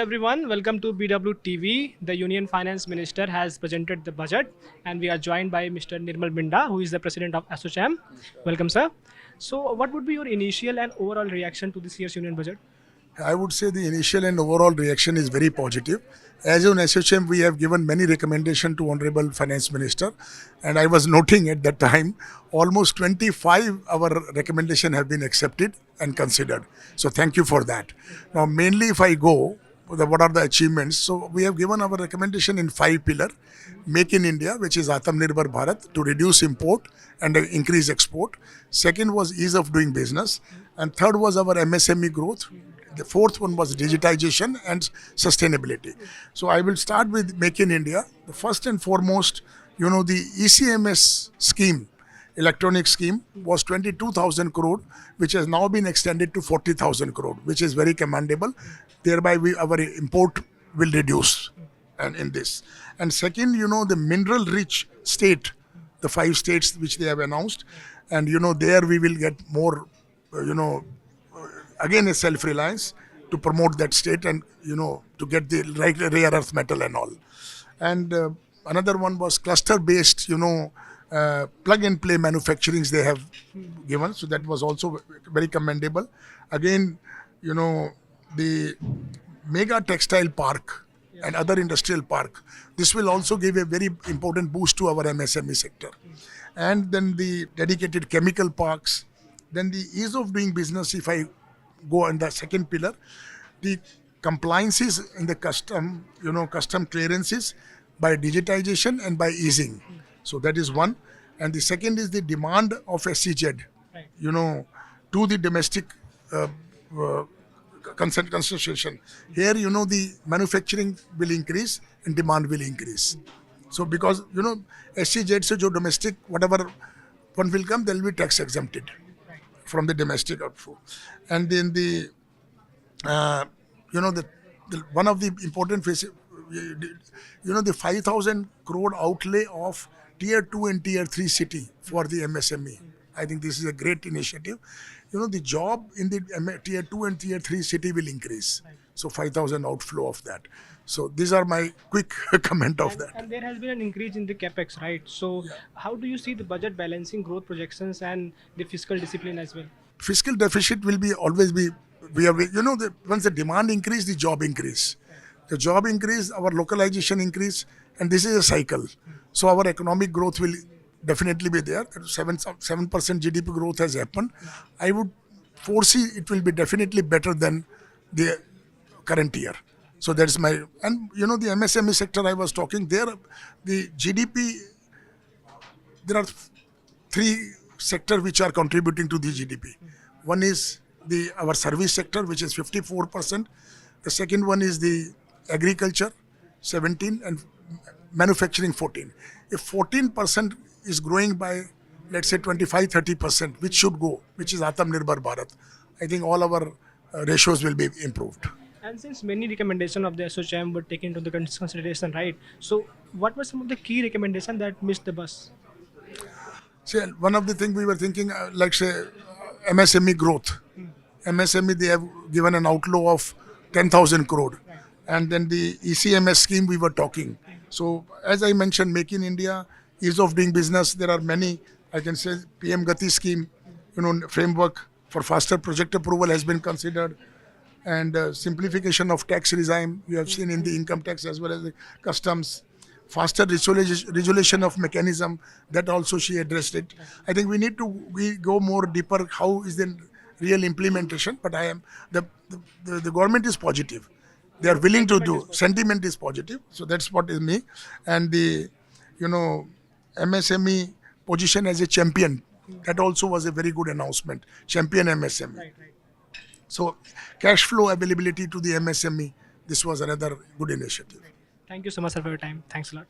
everyone, welcome to BW TV. The Union Finance Minister has presented the budget and we are joined by Mr. Nirmal Minda, who is the President of ASSOCHAM. Welcome, sir. So what would be your initial and overall reaction to this year's Union budget? I would say the initial and overall reaction is very positive. As on ASSOCHAM, we have given many recommendations to Honorable Finance Minister, and I was noting at that time almost 25 our recommendation have been accepted and considered. So thank you for that. Now, mainly if I go, what are the achievements? So we have given our recommendation in 5 pillars. Make in India, which is Atmanirbhar Bharat, to reduce import and increase export. Second was ease of doing business. And third was our MSME growth. The fourth one was digitization and sustainability. So I will start with Make in India. The first and foremost, the ECMS scheme, electronic scheme, was 22,000 crore, which has now been extended to 40,000 crore, which is very commendable. Thereby, our import will reduce and in this. And second, the mineral-rich state, the 5 states which they have announced, and there we will get more, again a self-reliance to promote that state and to get the right rare earth metal and all. And another one was cluster-based, plug and play manufacturings they have given, so that was also very commendable. Again, the mega textile park and other industrial park, this will also give a very important boost to our MSME sector. And then the dedicated chemical parks, then the ease of doing business. If I go on the second pillar, the compliances in the custom clearances by digitization and by easing. So that is one. And the second is the demand of SEZ, to the domestic concentration. Here, the manufacturing will increase and demand will increase. So because, SEZ, so domestic, whatever one will come, they will be tax exempted from the domestic outflow. And then the one of the important the 5,000 crore outlay of tier 2 and tier 3 city for the MSME. I think this is a great initiative. The job in the tier 2 and tier 3 city will increase. So 5,000 outflow of that. So these are my quick comment of that. And there has been an increase in the capex, right? So how do you see the budget balancing growth projections and the fiscal discipline as well? Fiscal deficit will always be, once the demand increase, the job increase. The job increase, our localization increase, and this is a cycle. So our economic growth will definitely be there. 7% GDP growth has happened. I would foresee it will be definitely better than the current year. So that's my, and the MSME sector I was talking there, the GDP, there are 3 sectors which are contributing to the GDP. One is our service sector, which is 54%. The second one is the agriculture, 17%, and manufacturing, 14%. If 14% is growing by, let's say, 25-30%, which should go, which is Atmanirbhar Bharat, I think all our ratios will be improved. And since many recommendations of the ASSOCHAM were taken into consideration, right? So what were some of the key recommendations that missed the bus? See, one of the things we were thinking, like say, MSME growth. MSME, they have given an outflow of 10,000 crore. And then the ECMS scheme we were talking. So as I mentioned, Make in India, ease of doing business, there are many, I can say PM Gati scheme, framework for faster project approval has been considered. And simplification of tax regime, you have seen in the income tax as well as the customs. Faster resolution of mechanism, that also she addressed it. I think we go more deeper, how is the real implementation, but the government is positive. They are willing to do, sentiment is positive, so that's what is me. And the, MSME position as a champion, that also was a very good announcement, champion MSME. Right. So cash flow availability to the MSME, this was another good initiative. Thank you so much, sir, for your time. Thanks a lot.